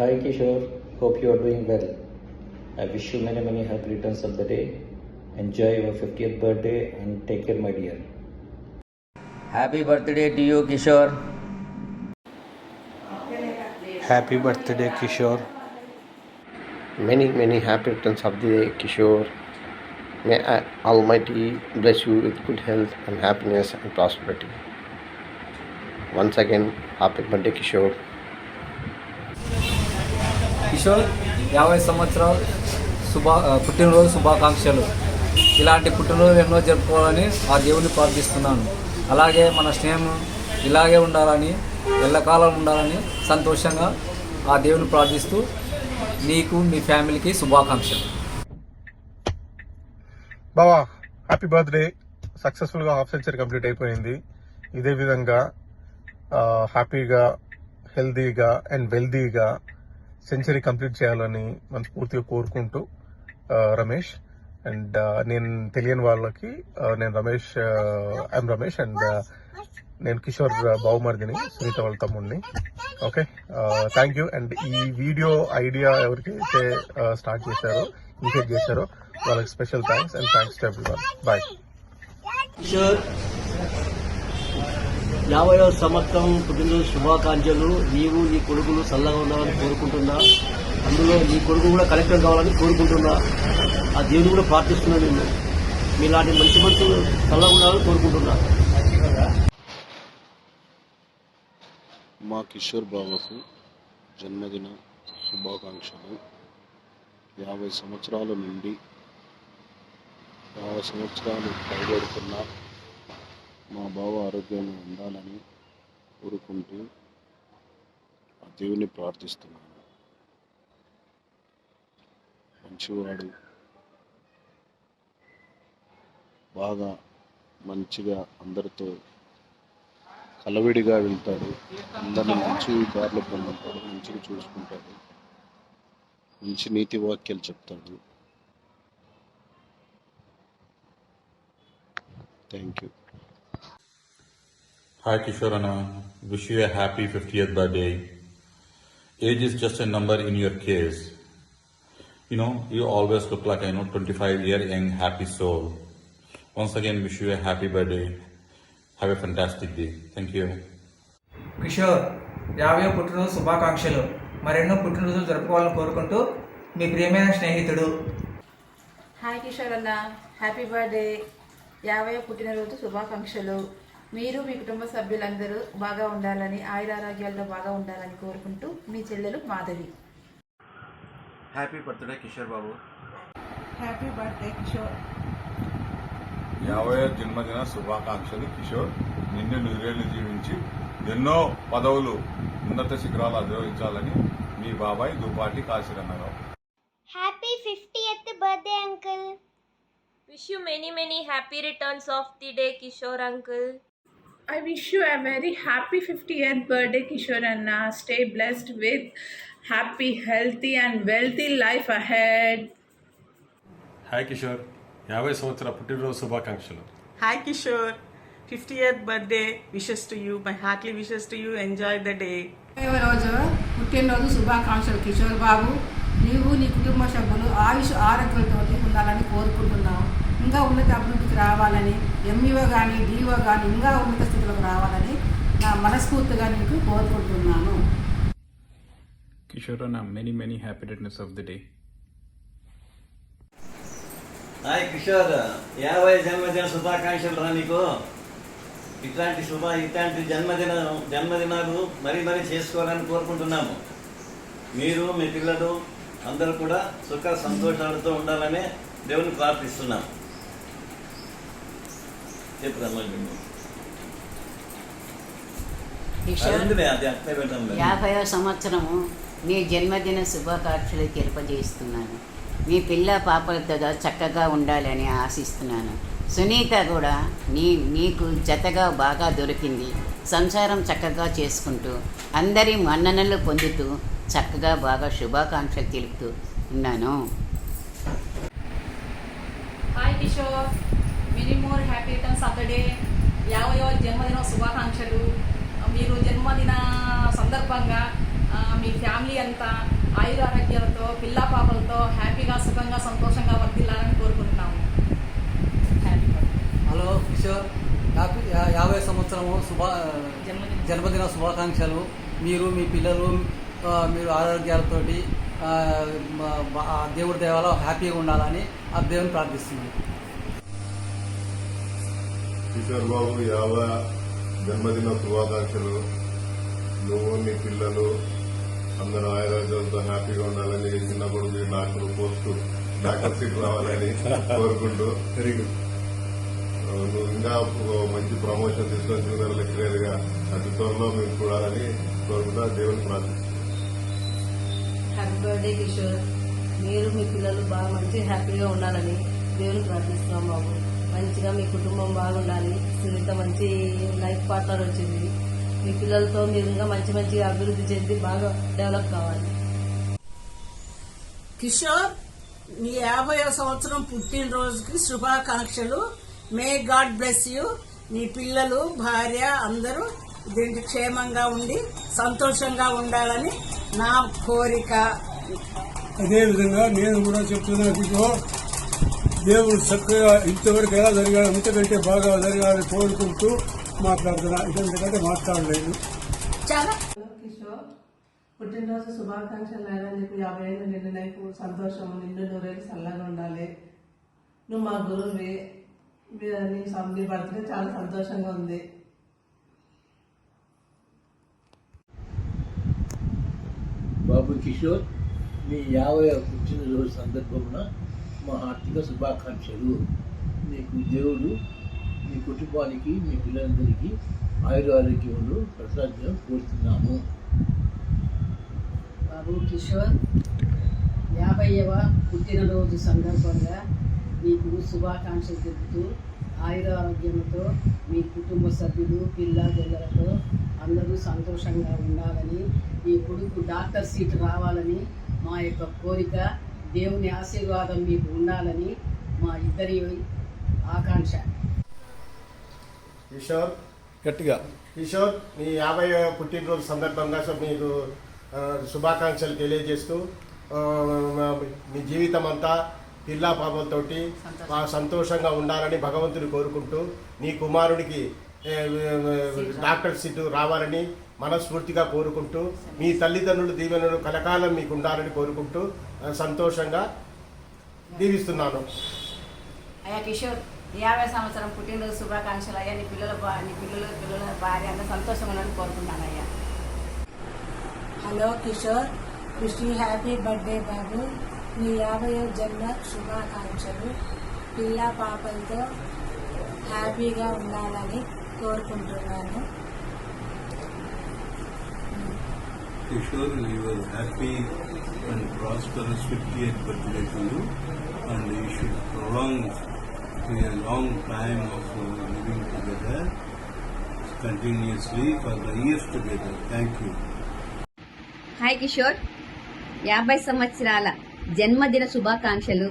Hi Kishore, hope you are doing well. I wish you many happy returns of the day. Enjoy your 50th birthday and take care, my dear. Happy birthday to you, Kishore. Happy birthday, Kishore. Many happy returns of the day, Kishore. May Almighty bless you with good health and happiness and prosperity. Once again, happy birthday, Kishore. Kishore 50 సంవత్సరాలు పుట్టినరోజు శుభాకాంక్షలు. ఇలాంటి పుట్టినరోజు ఎన్నో జరుపుకోవాలని ఆ దేవుని ప్రార్థిస్తున్నాను. అలాగే మన స్నేహం ఇలాగే ఉండాలని, ఎల్లకాలం ఉండాలని సంతోషంగా ఆ దేవుని ప్రార్థిస్తూ నీకు మీ ఫ్యామిలీకి శుభాకాంక్షలు. బావా, హ్యాపీ బర్త్డే. సక్సెస్ఫుల్గా హాఫ్ సెంచరీ కంప్లీట్ అయిపోయింది. ఇదే విధంగా హ్యాపీగా, హెల్దీగా అండ్ వెల్దీగా సెంచరీ కంప్లీట్ చేయాలని మనస్ఫూర్తిగా కోరుకుంటూ రమేష్. అండ్ నేను తెలియని వాళ్ళకి నేను రమేష్, ఐఎమ్ రమేష్ అండ్ నేను కిషోర్ బావుమర్దిని, సునీత వాళ్ళ తమ్ముడిని. Okay, thank you. అండ్ ఈ వీడియో ఐడియా ఎవరికైతే స్టార్ట్ చేశారో, ఇనిషియేట్ చేశారో వాళ్ళకి special thanks and thanks to everyone. Bye. Kishore, 50వ సంవత్సరం పుట్టినరోజు శుభాకాంక్షలు. నీవు నీ కొడుకులు చల్లగా ఉండాలని కోరుకుంటున్నా. అందులో నీ కొడుకు కూడా కలెక్టర్ కావాలని కోరుకుంటున్నా. ఆ దేవుని కూడా ప్రార్థిస్తున్నా. నేను మీలాంటి మంచి మనుషులు చల్లగా ఉండాలని కోరుకుంటున్నా. మా కిషోర్ బాబాకు జన్మదిన శుభాకాంక్షలు. 50 సంవత్సరాల నుండి 50 సంవత్సరాలు పైబడుతున్న మా బావ ఆరోగ్యంగా ఉండాలని కోరుకుంటూ ఆ దేవుని ప్రార్థిస్తున్నాను. మంచివాడు, బాగా మంచిగా అందరితో కలవిడిగా వెళ్తాడు, అందరిని మంచి దారిలో పొందుతాడు, మంచిగా చూసుకుంటాడు, మంచి నీతి వాక్యాలు చెప్తాడు. Thank you. Hi Kishore Anna, wish you a happy 50th birthday. Age is just a number in your case. You always look like 25-year young happy soul. Once again, wish you a happy birthday. Have a fantastic day. Thank you. Kishore, 50వ పుట్టినరోజు శుభాకాంక్షలు. మరెన్నో పుట్టినరోజులు జరుపుకోవాలని కోరుకుంటూ మీ ప్రియమైన స్నేహితుడు. Hi Kishore అన్న, హ్యాపీ బర్త్డే. 50వ పుట్టినరోజు శుభాకాంక్షలు. మీరు మీ కుటుంబ సభ్యులందరూ బాగా ఉండాలని, ఆయురారోగ్యాలతో బాగా ఉండాలని కోరుకుంటూ మీ చెల్లెలు మాధవి. హ్యాపీ బర్త్డే కిషోర్ బాబు. Happy birthday Kishore. 50వ జన్మదిన శుభాకాంక్షలు కిషోర్. నిన్ను నూరేళ్లు జీవించి ఎన్నో పదవులు, ఉన్నత శిఖరాలు అధిరోహించాలని మీ బాబాయ్ Dupati Kasirannarao. Happy 50th birthday uncle. Wish you many happy returns of the day, Kishore uncle. I wish you a very happy 50th birthday, Kishore Anna. Stay blessed with happy, healthy and wealthy life ahead. Hi Kishore, 50 సంవత్సరాల పుట్టినరోజు శుభాకాంక్షలు. Hi Kishore, 50th birthday wishes to you. My heartly wishes to you. Enjoy the day. రోజు పుట్టినరోజు శుభాకాంక్షలు కిషోర్ బాబు. నీవు నీ కుటుంబ సభ్యులు ఆయుష్ ఆరోగ్యాలతో ఉండాలని కోరుకుంటున్నావు. ఇంకా ఉన్నత అభివృద్ధికి రావాలని, ఎంఈఓ కానీ డిఓ కానీ ఇంకా ఉన్నత స్థితిలోకి రావాలని నా మనస్ఫూర్తిగా నీకు కోరుకుంటున్నాను. కిషోర్ అన్న, many happy returns of the day. Hi Kishore, 50 జన్మదిన శుభాకాంక్షలు రా నీకు. ఇట్లాంటి జన్మదినాలు మరీ చేసుకోవాలని కోరుకుంటున్నాము. మీరు మీ పిల్లలు అందరూ కూడా సుఖ సంతోషాలతో ఉండాలని దేవుని ప్రార్థిస్తున్నాం. చెప్పుదమ్మా. 50వ సంవత్సరము నీ జన్మదిన శుభాకాంక్షలు తెలియజేస్తున్నాను. మీ పిల్ల పాపలతో చక్కగా ఉండాలని ఆశిస్తున్నాను. సునీత కూడా నీకు జతగా బాగా దొరికింది. సంసారం చక్కగా చేసుకుంటూ అందరి మన్ననలు పొందుతూ చక్కగా బాగా శుభాకాంక్షలు తెలుపుతూ ఉన్నాను. Hi Kishore, many more happy returns of the day. 50వ జన్మదిన శుభాకాంక్షలు. మీరు జన్మదిన సందర్భంగా మీ మీ ఫ్యామిలీ అంతా ఆయురారోగ్యాలతో పిల్ల పాపలతో హ్యాపీగా సుఖంగా సంతోషంగా వర్తిల్లాలని కోరుకుంటున్నాము. హలో కిషోర్, 50 సంవత్సరము జన్మదిన శుభాకాంక్షలు. మీరు మీ పిల్లలు మీరు ఆరోగ్యాలతోటి దేవుడి దేవాలో హ్యాపీగా ఉండాలని ఆ దేవుని ప్రార్థిస్తున్నాను. కిషోర్ బాబు 50 జన్మదిన శుభాకాంక్షలు. నువ్వు నీ పిల్లలు అందరూ ఆయుర్వేదంతో హ్యాపీగా ఉండాలని, చిన్న కొడుకు డాక్టర్ సీట్ రావాలని కోరుకుంటూ నువ్వు ఇంకా మంచి ప్రమోషన్ తీసుకొని జూనియర్ లెక్చరర్ గా అతి త్వరలో మేము చూడాలని కోరుకుంటా దేవుని ప్రార్థిస్తున్నాను. Happy birthday Kishore. మీరు మీ పిల్లలు బాగా మంచి హ్యాపీగా ఉండాలని దేవుని ప్రార్థిస్తున్నాం బాబు. మంచిగా మీ కుటుంబం బాగుండాలి. సునీత మంచి లైఫ్ పార్ట్నర్ వచ్చింది. మీ పిల్లలతో మీరు ఇంకా మంచిగా అభివృద్ధి చెంది బాగా డెవలప్ కావాలి. కిషోర్, మీ 50వ సంవత్సరం పుట్టినరోజుకి శుభాకాంక్షలు. May God bless you. మీ పిల్లలు భార్య అందరూ దీనికి క్షేమంగా ఉండి సంతోషంగా ఉండాలని నా కోరిక. అదేవిధంగా నేను కూడా చెప్తున్నా కిషోర్, దేవుడు చక్కగా ఇంతవరకు ఎలా జరిగాడు అంతకంటే బాగా జరగాలని కోరుకుంటూ మాట్లాడుతున్నా. ఇంతకంటే మాట్లాడలేదు. కిషోర్, పుట్టినరోజు శుభాకాంక్షలు అయినా నీకు 50 ఏళ్ళు నిండు నీకు సంతోషము, నిండు నూరేళ్ళు చల్లగా ఉండాలి. నువ్వు మా గురువువి. నీ బర్త్డే చాలా సంతోషంగా ఉంది. బాబు కిషోర్, మీ 50వ పుట్టినరోజు సందర్భంగా మా హార్దిక శుభాకాంక్షలు. నీకు దేవుడు మీ కుటుంబానికి మీ పిల్లలందరికీ ఆయురారోగ్యములు ప్రసాదం కోరుతున్నాము. బాబు కిషోర్, 50వ పుట్టినరోజు సందర్భంగా మీకు శుభాకాంక్షలు తెలుపుతూ ఆయురారోగ్యంతో మీ కుటుంబ సభ్యులు పిల్లలతో అందరూ సంతోషంగా ఉండాలని, మీ కొడుకు డాక్టర్ సీట్ రావాలని మా యొక్క కోరిక. దేవుని ఆశీర్వాదం మీకు ఉండాలని మా ఇద్దరి ఆకాంక్ష. కిషోర్, గట్టిగా కిషోర్, మీ 50వ పుట్టినరోజు సందర్భంగా మీకు శుభాకాంక్షలు తెలియజేస్తూ మీ జీవితం అంతా పిల్లా పాపలతోటి సంతోషంగా ఉండాలని భగవంతుని కోరుకుంటూ నీ కుమారుడికి డాక్టర్ సీటు రావాలని మనస్ఫూర్తిగా కోరుకుంటూ మీ తల్లిదండ్రులు దీవెనలు కలకాలం మీకు ఉండాలని కోరుకుంటూ సంతోషంగా దీవిస్తున్నాను. అయ్యా కిషోర్, 50 సంవత్సరం పుట్టినరోజు శుభాకాంక్షలు అయ్యా. నీ పిల్లల భార్య అందరూ సంతోషంగా ఉండాలని కోరుకుంటున్నాను అయ్యా. Hello Kishore, wish you happy birthday బాబు. మీ 50వ జన్మ శుభాకాంక్షలు. పిల్ల పాపలతో హ్యాపీగా ఉండాలని కోరుకుంటున్నాను. Kishore, your happy and prosperous 50th birthday to you, and you should prolong to a long time of living together continuously for the years together. Thank you. Hi Kishore, 50 సంవత్సరాల జన్మదిన శుభాకాంక్షలు.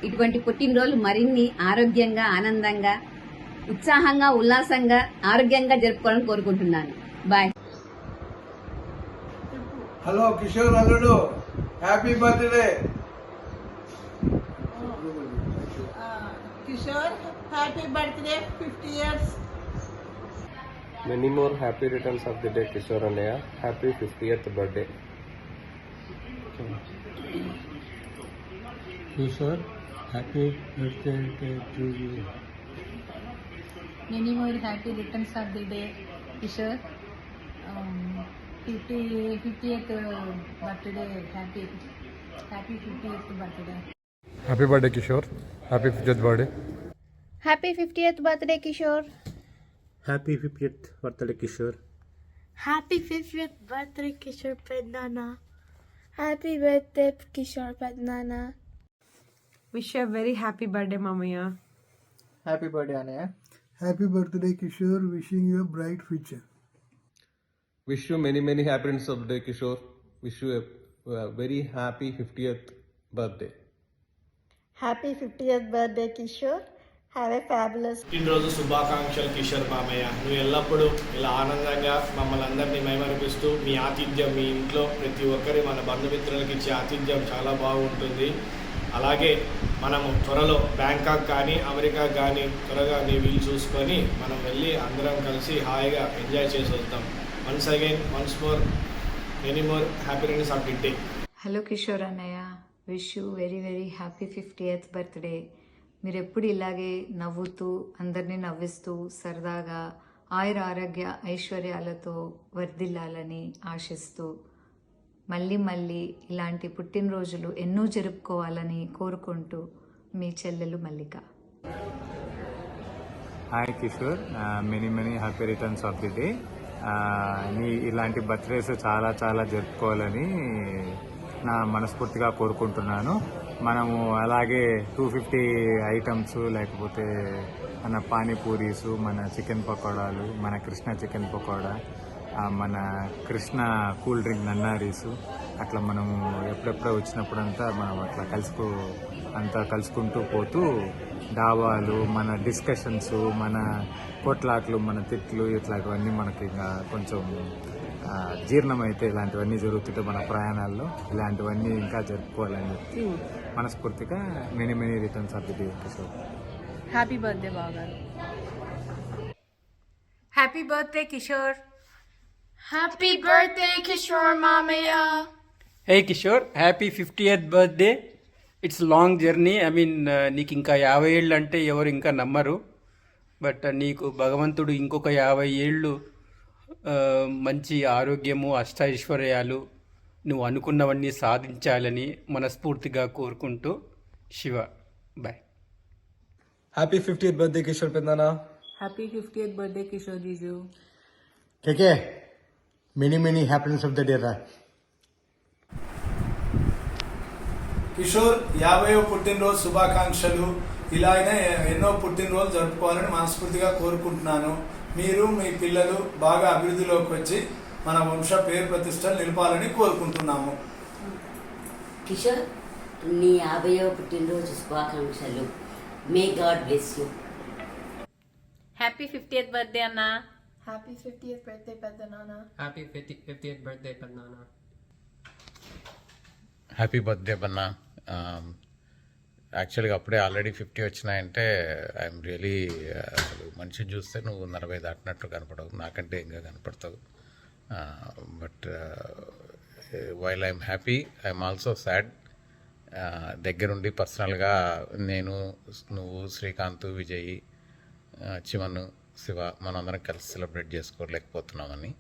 ఇటువంటి పుట్టినరోజులు మరిన్ని ఆరోగ్యంగా ఆనందంగా ఉత్సాహంగా ఉల్లాసంగా ఆరోగ్యంగా జరుపుకోవాలని కోరుకుంటున్నాను. బాయ్. హలో కిషోర్ అల్లుడు, happy birthday. Kishore, happy birthday 50 years. Many more happy returns of the day, Kishore Annaya. Happy 50th birthday. Kishore, happy birthday to you. Many more happy returns of the day, Kishore. 50th birthday, happy 50th birthday. Happy birthday, Kishore. Happy 50th birthday. Happy 50th birthday, Kishore. Happy 50th birthday, Kishore. Happy 50th birthday, Kishore Pednana. Happy birthday, Kishore Pednana. Wish you a very happy birthday, Mamaya. Happy birthday అన్నయ్య. Happy birthday Kishore, wishing you bright future. Wish you many, many happy returns of the day, Kishore. Wish you a very happy 50th birthday. Happy 50th birthday, Kishore. Have a fabulous పుట్టినరోజు శుభాకాంక్షలు కిషోర్ మామయ్య. నువ్వు ఎల్లప్పుడూ ఇలా ఆనందంగా మమ్మల్ని అందరినీ మైమరిపిస్తూ మీ ఆతిథ్యం, మీ ఇంట్లో ప్రతి ఒక్కరి మన బంధుమిత్రులకి ఇచ్చే ఆతిథ్యం చాలా బాగుంటుంది. అలాగే మనము త్వరలో బ్యాంకాక్ కానీ అమెరికా కానీ త్వరగా నీ వీలు చూసుకొని మనం వెళ్ళి అందరం కలిసి హాయిగా ఎంజాయ్ చేసి వద్దాం. Once again once more many more happy returns of the day. Hello Kishore అన్నయ్య, wish you very very happy 50th birthday. మీరు ఎప్పుడు ఇలాగే నవ్వుతూ అందరినీ నవ్విస్తూ సరదాగా ఆయుర ఆరోగ్య ఐశ్వర్యాలతో వర్ధిల్లాలని ఆశిస్తూ మళ్ళీ మళ్ళీ ఇలాంటి పుట్టినరోజులు ఎన్నో జరుపుకోవాలని కోరుకుంటూ మీ చెల్లెలు Mallika. Hi Kishore, many happy returns of the day. నీ ఇలాంటి బర్త్డేస్ చాలా చాలా జరుపుకోవాలని నా మనస్ఫూర్తిగా కోరుకుంటున్నాను. మనము అలాగే 250 ఐటమ్స్, లేకపోతే మన పానీపూరీసు, మన చికెన్ పకోడాలు, మన కృష్ణ చికెన్ పకోడా, మన కృష్ణ కూల్ డ్రింక్ నన్నారీసు, అట్లా మనము ఎప్పుడెప్పుడో వచ్చినప్పుడంతా మనం అట్లా కలుసుకుంటూ పోతూ డాబాలు, మన డిస్కషన్స్, మన కొట్లాట్లు, మన తిట్లు, ఇట్లాంటివన్నీ మనకి ఇంకా కొంచెం జీర్ణమైతే ఇలాంటివన్నీ జరుగుతుంటే మన ప్రయాణాల్లో ఇలాంటివన్నీ ఇంకా జరుపుకోవాలని చెప్పి మనస్ఫూర్తిగా many returns of the day Kishore. Happy birthday బావగారు. Happy birthday Kishore. Happy birthday Kishore మామయ్య. Hey Kishore, happy 50th birthday. It's long journey. నీకు ఇంకా 50 ఏళ్ళు అంటే ఎవరు ఇంకా నమ్మరు. బట్ నీకు భగవంతుడు ఇంకొక 50 ఏళ్ళు మంచి ఆరోగ్యము, అష్టైశ్వర్యాలు, నువ్వు అనుకున్నవన్నీ సాధించాలని మనస్ఫూర్తిగా కోరుకుంటూ Shiva. Bye. Happy 50th birthday Kishore పెద్దనా. హ్యాపీ 50th బర్త్డే కిషోర్ జీజు. KK many happiness of the day రా. కిషోర్ 50వ పుట్టినరోజు శుభాకాంక్షలు. ఇలాగనే ఎన్నో పుట్టినరోజు జరుపుకోవాలని మనస్ఫూర్తిగా కోరుకుంటున్నాను. మీరు మీ పిల్లలు బాగా అభివృద్ధిలోకి వచ్చి మన వంశ పేరు ప్రతిష్టలు నిలపాలని కోరుకుంటున్నాము. కిషోర్, నీ 50వ పుట్టినరోజు శుభాకాంక్షలు. May God bless you. Happy 50th birthday అన్న. హ్యాపీ 50th బర్త్డే పెద్ద నాన్న. హ్యాపీ 50th బర్త్డే పెద్ద నాన్న. హ్యాపీ బర్త్డే బన్నా. యాక్చువల్గా అప్పుడే ఆల్రెడీ 50 వచ్చినాయంటే ఐఎమ్ రియలీ, అసలు మనిషిని చూస్తే నువ్వు 40 దాటినట్టు కనపడవు, నాకంటే ఇంకా కనపడతావు. But while I'm happy, I'm also sad. దగ్గరుండి పర్సనల్గా నేను, నువ్వు, శ్రీకాంత్, విజయ్, చిమను, శివ మనందరం కలిసి సెలబ్రేట్ చేసుకోలేకపోతున్నామని.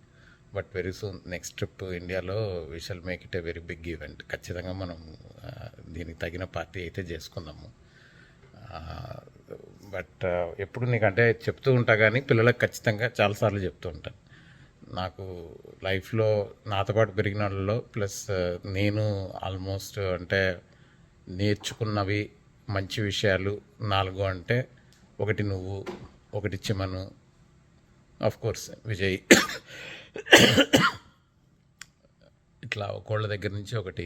But very soon next trip ఇండియాలో we shall make it a very big event. ఖచ్చితంగా మనం దీనికి తగిన పార్టీ అయితే చేసుకుందాము. బట్ ఎప్పుడు నీకంటే చెప్తూ ఉంటా కానీ పిల్లలకు ఖచ్చితంగా చాలాసార్లు చెప్తూ ఉంటాను. నాకు లైఫ్లో నాతో పాటు పెరిగిన వాళ్ళలో ప్లస్ నేను ఆల్మోస్ట్ అంటే నేర్చుకున్నవి మంచి విషయాలు 4 అంటే, ఒకటి నువ్వు, ఒకటి చిమను, ఆఫ్ కోర్స్ విజయ్, ఇట్లా ఒకళ్ళ దగ్గర నుంచి ఒకటి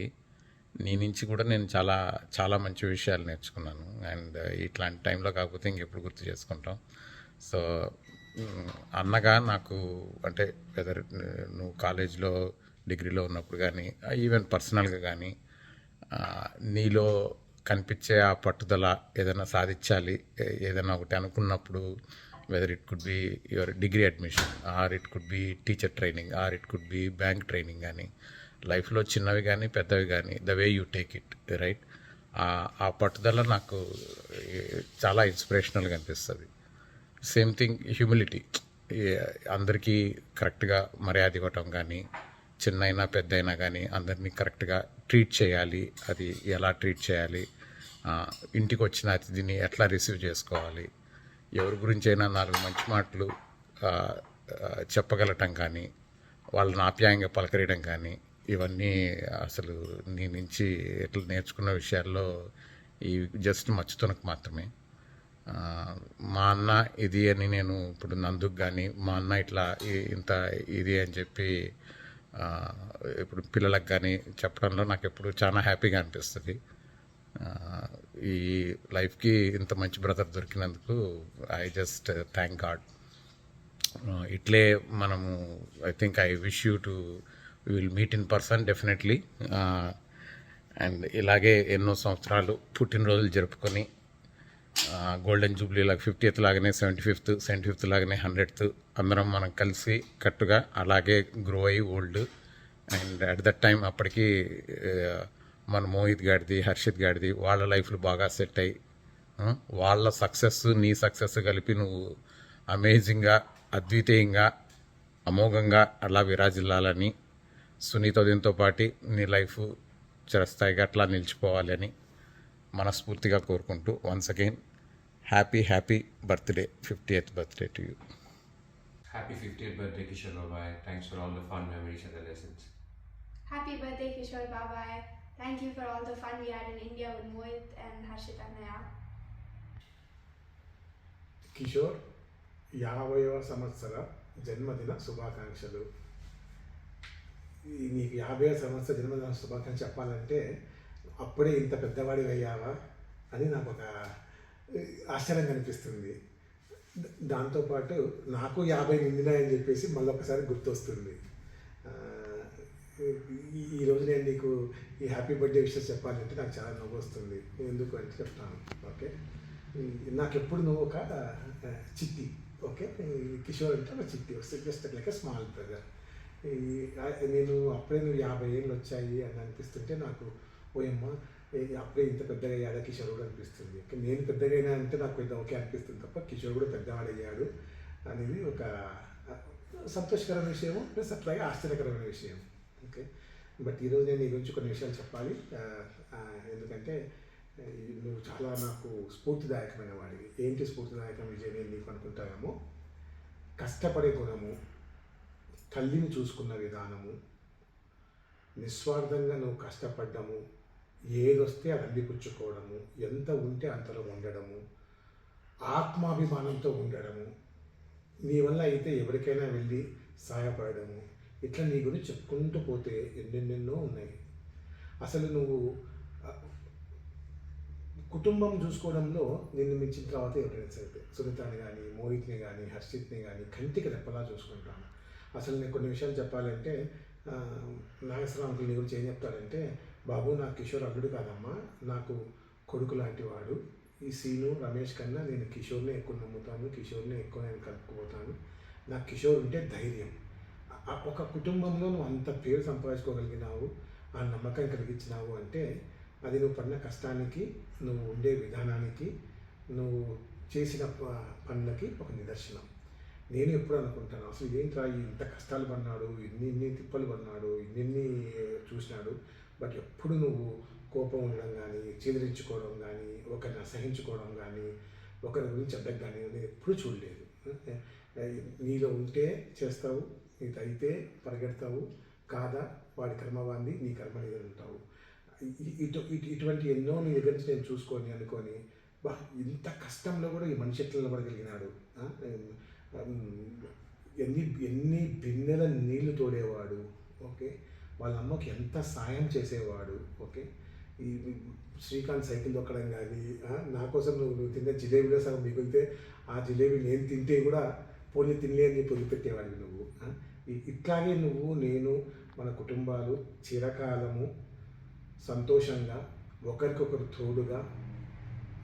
నీ నుంచి కూడా నేను చాలా చాలా మంచి విషయాలు నేర్చుకున్నాను. అండ్ ఇట్లాంటి టైంలో కాకపోతే ఇంకెప్పుడు గుర్తు చేసుకుంటాం. సో అన్నగా నాకు అంటే వెదర్ నువ్వు కాలేజ్లో డిగ్రీలో ఉన్నప్పుడు కానీ ఈవెన్ పర్సనల్గా కానీ నీలో కనిపించే ఆ పట్టుదల, ఏదైనా సాధించాలి, ఏదైనా ఒకటి అనుకున్నప్పుడు, whether it could be your degree admission, or it could be teacher training, or it could be bank training కానీ, లైఫ్లో చిన్నవి కానీ పెద్దవి కానీ, the way you take it right, ఆ పట్టుదల నాకు చాలా ఇన్స్పిరేషనల్గా అనిపిస్తుంది. సేమ్ థింగ్ హ్యూమిలిటీ, అందరికీ కరెక్ట్గా మర్యాద ఇవ్వటం కానీ, చిన్నైనా పెద్దయినా కానీ అందరినీ కరెక్ట్గా ట్రీట్ చేయాలి. అది ఎలా ట్రీట్ చేయాలి, ఇంటికి వచ్చిన అతిథిని ఎట్లా రిసీవ్ చేసుకోవాలి, ఎవరి గురించి అయినా 4 మంచి మాటలు చెప్పగలటం కానీ, వాళ్ళని ఆప్యాయంగా పలకరియడం కానీ, ఇవన్నీ అసలు నీ నుంచి ఎట్లా నేర్చుకున్న విషయాల్లో ఈ జస్ట్ మచ్చుతునకు మాత్రమే. మా అన్న ఇది అని నేను ఇప్పుడు నందుకు కానీ మా అన్న ఇట్లా ఇంత ఇది అని చెప్పి ఇప్పుడు పిల్లలకు కానీ చెప్పడంలో నాకు ఎప్పుడు చాలా హ్యాపీగా అనిపిస్తుంది. ఈ లైఫ్కి ఇంత మంచి బ్రదర్ దొరికినందుకు ఐ జస్ట్ థ్యాంక్ గాడ్. ఇట్లే మనము I think I wish you to will meet in person definitely. And ఇలాగే ఎన్నో సంవత్సరాలు పుట్టినరోజులు జరుపుకొని గోల్డెన్ జూబ్లీ లాగా 50th లాగానే 75th లాగానే 100th అందరం మనం కలిసి కట్టుగా అలాగే గ్రో అయ్యి old. And at that time అప్పటికి మన మోహిత్ గాడిది, హర్షిత్ గాడిది వాళ్ళ లైఫ్లు బాగా సెట్ అయ్యి వాళ్ళ సక్సెస్ నీ సక్సెస్ కలిపి నువ్వు అమేజింగ్గా, అద్వితీయంగా, అమోఘంగా అలా విరాజిల్లాలని, సునీతోదితో పాటు నీ లైఫ్ చిరస్థాయిగా అట్లా నిలిచిపోవాలని మనస్ఫూర్తిగా కోరుకుంటూ once again happy birthday, 50th birthday to you. Happy 50th birthday, Kishore Babai. Thanks for all the fun memories and the lessons. Happy birthday, Kishore Babai. Thank you for all the fun we had in India with Mohit and Harshit Annaya. Kishore 50వ సంవత్సర జన్మదిన శుభాకాంక్షలు. నీకు 50వ సంవత్సర జన్మదిన శుభాకాంక్ష చెప్పాలంటే అప్పుడే ఇంత పెద్దవాడి అయ్యావా అని నాకు ఒక ఆశ్చర్యంగా అనిపిస్తుంది. దాంతోపాటు నాకు 50 నిండినాయని చెప్పేసి మళ్ళీ ఒకసారి గుర్తొస్తుంది. ఈరోజు నేను నీకు ఈ హ్యాపీ బర్త్డే విషయం చెప్పాలంటే నాకు చాలా నవ్వు వస్తుంది. ఎందుకు అంటే చెప్తాను. ఓకే, నాకెప్పుడు నువ్వు ఒక చిట్టి, ఓకే, కిషోర్ అంటే ఒక చిట్టి వస్తే జస్ట్ లైక్ స్మాల్ బ్రదర్. నేను అప్పుడే నువ్వు 50 ఏళ్ళు వచ్చాయి అని అనిపిస్తుంటే నాకు ఓయమ్మ అప్పుడే ఇంత పెద్దగా అయ్యాడా కిషోర్ కూడా అనిపిస్తుంది. నేను పెద్దగా అయినా అంటే నాకు పెద్ద ఓకే అనిపిస్తుంది తప్ప కిషోర్ కూడా పెద్దవాడయ్యాడు అనేది ఒక సంతోషకరమైన విషయము ప్లస్ అట్లాగే ఆశ్చర్యకరమైన విషయం. ఓకే, బట్ ఈరోజు నేను ఈ గురించి కొన్ని విషయాలు చెప్పాలి. ఎందుకంటే నువ్వు చాలా నాకు స్ఫూర్తిదాయకమైన వాడివి. ఏంటి స్ఫూర్తిదాయకం విజయ్ నేను నీకు అనుకుంటానేమో, కష్టపడే గుణము, తల్లిని చూసుకున్న విధానము, నిస్వార్థంగా నువ్వు కష్టపడ్డము, ఏదొస్తే అది అందిపుచ్చుకోవడము, ఎంత ఉంటే అంతలో ఉండడము, ఆత్మాభిమానంతో ఉండడము, నీ వల్ల అయితే ఎవరికైనా వెళ్ళి సహాయపడము, ఇట్లా నీ గురించి చెప్పుకుంటూ పోతే ఎన్నెన్నెన్నో ఉన్నాయి. అసలు నువ్వు కుటుంబం చూసుకోవడంలో నిన్ను మించిన తర్వాత ఎవరైనా సరే సునీతని కానీ, మోహిత్ని కానీ, హర్షిత్ని కానీ కంటికి రెప్పలా చూసుకుంటాను. అసలు నేను కొన్ని విషయాలు చెప్పాలంటే నాగేశ్వర అంకుల్ నీ గురించి ఏం చెప్తాడంటే, బాబు నాకు కిషోర్ అల్లుడు కాదమ్మా, నాకు కొడుకు లాంటి వాడు. ఈ సీను రమేష్ కన్నా నేను కిషోర్ని ఎక్కువ నమ్ముతాను, కిషోర్ని ఎక్కువ నేను కలుపుకుపోతాను. నాకు కిషోర్ ఉంటే ధైర్యం. ఒక కుటుంబంలో నువ్వు అంత పేరు సంపాదించుకోగలిగినావు, ఆ నమ్మకం కలిగించినావు అంటే అది నువ్వు పడిన కష్టానికి, నువ్వు ఉండే విధానానికి, నువ్వు చేసిన పనులకి ఒక నిదర్శనం. నేను ఎప్పుడు అనుకుంటాను, అసలు ఏంట్రా ఇంత కష్టాలు పడినాడు, ఇన్ని తిప్పలు పడినాడు, ఇన్ని చూసినాడు, బట్ ఎప్పుడు నువ్వు కోపం ఉండడం కానీ, చెదిరించుకోవడం కానీ, ఒకరిని అసహించుకోవడం కానీ, ఒకరి గురించి అడ్డకు కానీ నేను ఎప్పుడు చూడలేదు. నీలో ఉంటే చేస్తావు, నీకు అయితే పరిగెడతావు, కాదా వాడి కర్మవాంది, నీ కర్మ నీదే ఉంటావు. ఇటువంటి ఎన్నో నీ దగ్గర నుంచి నేను చూసుకొని అనుకొని బా ఇంత కష్టంలో కూడా ఈ మనిషి ఎట్లా నిలబడగలిగినాడు. ఎన్ని బిన్నెల నీళ్లు తోడేవాడు. ఓకే, వాళ్ళ అమ్మకి ఎంత సాయం చేసేవాడు. ఓకే, ఈ శ్రీకాంత్ సైకిల్ దొక్కడం కానీ, నా కోసం నువ్వు తిన్న జిలేబీలో సగం మిగిలితే ఆ జిలేబీ నేను తింటే కూడా పోనీ తినలే అని చెప్పి వదిలిపెట్టేవాడివి నువ్వు. ఇట్లాగే నువ్వు నేను మన కుటుంబాలు చిరకాలము సంతోషంగా ఒకరికొకరు తోడుగా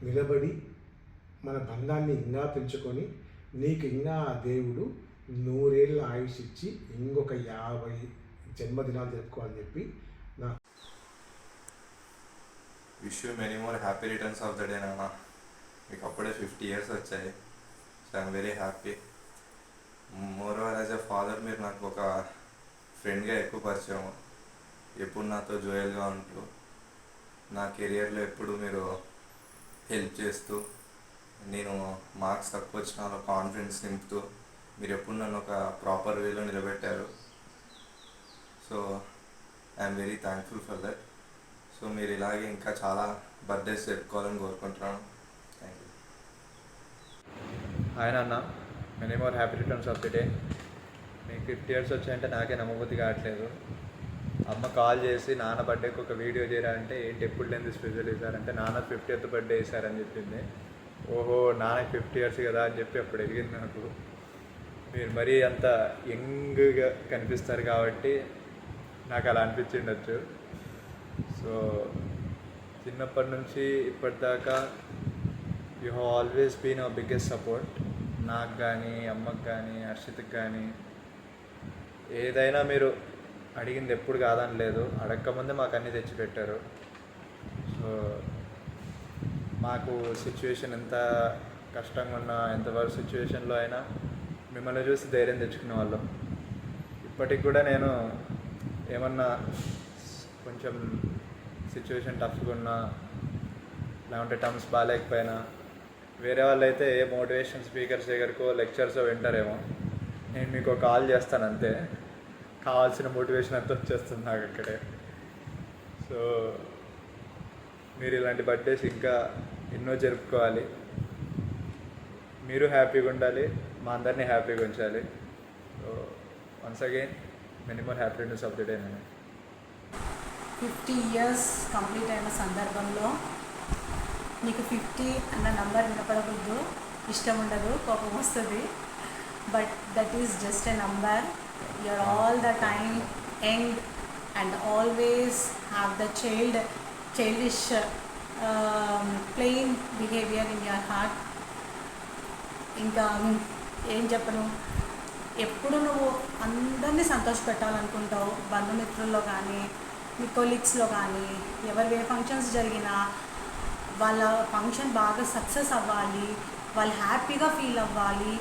నిలబడి మన బంధాన్ని ఇంకా పెంచుకొని నీకు ఇంకా ఆ దేవుడు 100 ఏళ్ళ ఆయుష్ ఇచ్చి ఇంకొక 50 జన్మదినాలు జరుపుకోవాలని చెప్పి నా wish you many more happy returns of the day నాన్న. మీకు అప్పుడే 50 years వచ్చాయి. So I'm very happy. More over as a father మీరు నాకు ఒక ఫ్రెండ్గా ఎక్కువ పరిచయం. ఎప్పుడు నాతో జోయల్గా ఉంటూ నా కెరియర్లో ఎప్పుడు మీరు హెల్ప్ చేస్తూ, నేను మార్క్స్ తక్కువ వచ్చిన కాన్ఫిడెన్స్ నింపుతూ మీరు ఎప్పుడు నన్ను ఒక ప్రాపర్ వేలో నిలబెట్టారు. So I'm very thankful for that. So మీరు ఇలాగే ఇంకా చాలా బర్త్డేస్ జరుపుకోవాలని కోరుకుంటున్నాను. Thank you. హాయ్ నాన్న, many more happy returns of the day. మీకు 50 years వచ్చాయంటే నాకే నమ్మబుద్ధి కావట్లేదు. అమ్మ కాల్ చేసి నాన్న బర్త్డేకి ఒక వీడియో చేయాలంటే ఏంటి ఎప్పుడు లేని స్పెషల్ వేశారంటే నాన్న 50th బర్త్డే వేశారని చెప్పింది. ఓహో నాన్నకి 50 years కదా అని చెప్పి అప్పుడు ఎదిగింది నాకు. మీరు మరీ అంత యంగ్గా కనిపిస్తారు కాబట్టి నాకు అలా అనిపించిండొచ్చు. సో చిన్నప్పటి నుంచి ఇప్పటిదాకా you have always been our biggest support. నాకు కానీ అమ్మకి కానీ హర్షిత్కి కానీ ఏదైనా మీరు అడిగింది ఎప్పుడు కాదని లేదు, అడగకముందే మాకు అన్నీ తెచ్చిపెట్టారు. సో మాకు సిచ్యువేషన్ ఎంత కష్టంగా ఉన్నా ఎంతవరకు సిచ్యువేషన్లో అయినా మిమ్మల్ని చూసి ధైర్యం తెచ్చుకునే వాళ్ళం. ఇప్పటికి కూడా నేను ఏమన్నా కొంచెం సిచ్యువేషన్ టఫ్గా ఉన్నా లేకుంటే టర్మ్స్ బాగాలేకపోయినా వేరే వాళ్ళు అయితే ఏ మోటివేషన్ స్పీకర్స్ దగ్గరకో లెక్చర్స్ వింటారేమో, నేను మీకు కాల్ చేస్తాను అంతే, కావాల్సిన మోటివేషన్ అంతా వచ్చేస్తుంది నాకు అక్కడే. సో మీరు ఇలాంటి బర్త్డేస్ ఇంకా ఎన్నో జరుపుకోవాలి, మీరు హ్యాపీగా ఉండాలి, మా అందరినీ హ్యాపీగా ఉంచాలి. So once again many more happy returns of the day. నేను 50 years కంప్లీట్ అయిన సందర్భంలో నీకు 50 అన్న నంబర్ వినపడకూడదు, ఇష్టం ఉండదు, కోపం వస్తుంది. But that is just a number. You're all the time young and always have the childish plain behavior in your heart. ఇంకా ఏం చెప్పను, ఎప్పుడు నువ్వు అందరినీ సంతోషపెట్టాలనుకుంటావు. బంధుమిత్రుల్లో కానీ మీ కొలీగ్స్లో కానీ ఎవరి ఏ ఫంక్షన్స్ జరిగినా వాళ్ళ ఫంక్షన్ బాగా సక్సెస్ అవ్వాలి, వాళ్ళు హ్యాపీగా ఫీల్ అవ్వాలి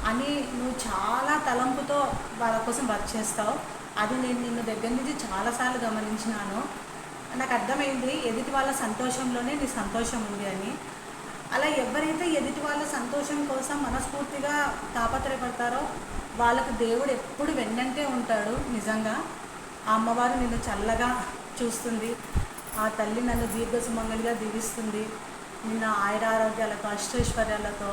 అని నువ్వు చాలా తలంపుతో వాళ్ళ కోసం వర్క్ చేస్తావు. అది నేను నిన్ను దగ్గర నుంచి చాలాసార్లు గమనించినాను. నాకు అర్థమైంది ఎదుటి వాళ్ళ సంతోషంలోనే నీ సంతోషం ఉంది అని. అలా ఎవరైతే ఎదుటి వాళ్ళ సంతోషం కోసం మనస్ఫూర్తిగా తాపత్రయపడతారో వాళ్ళకు దేవుడు ఎప్పుడు వెన్నంటే ఉంటాడు. నిజంగా ఆ అమ్మవారు నిన్ను చల్లగా చూస్తుంది, ఆ తల్లి నన్ను దీర్ఘసుమంగళిగా దీవిస్తుంది. నిన్న ఆయురారోగ్యాలతో అష్టైశ్వర్యాలతో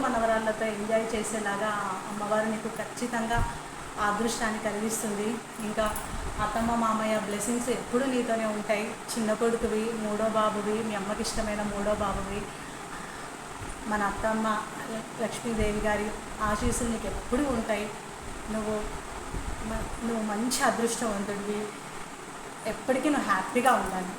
మనవరాళ్ళతో ఎంజాయ్ చేసేలాగా అమ్మవారు నీకు ఖచ్చితంగా ఆ అదృష్టాన్ని కలిగిస్తుంది. ఇంకా అత్తమ్మ మామయ్య బ్లెస్సింగ్స్ ఎప్పుడు నీతోనే ఉంటాయి. చిన్న కొడుకువి, మూడో బాబువి, మీ అమ్మకి ఇష్టమైన మూడో బాబువి, మన అత్తమ్మ లక్ష్మీదేవి గారి ఆశీస్సులు నీకు ఎప్పుడూ ఉంటాయి. నువ్వు మంచి అదృష్టవంతుడివి. ఎప్పటికీ నువ్వు హ్యాపీగా ఉండాలి.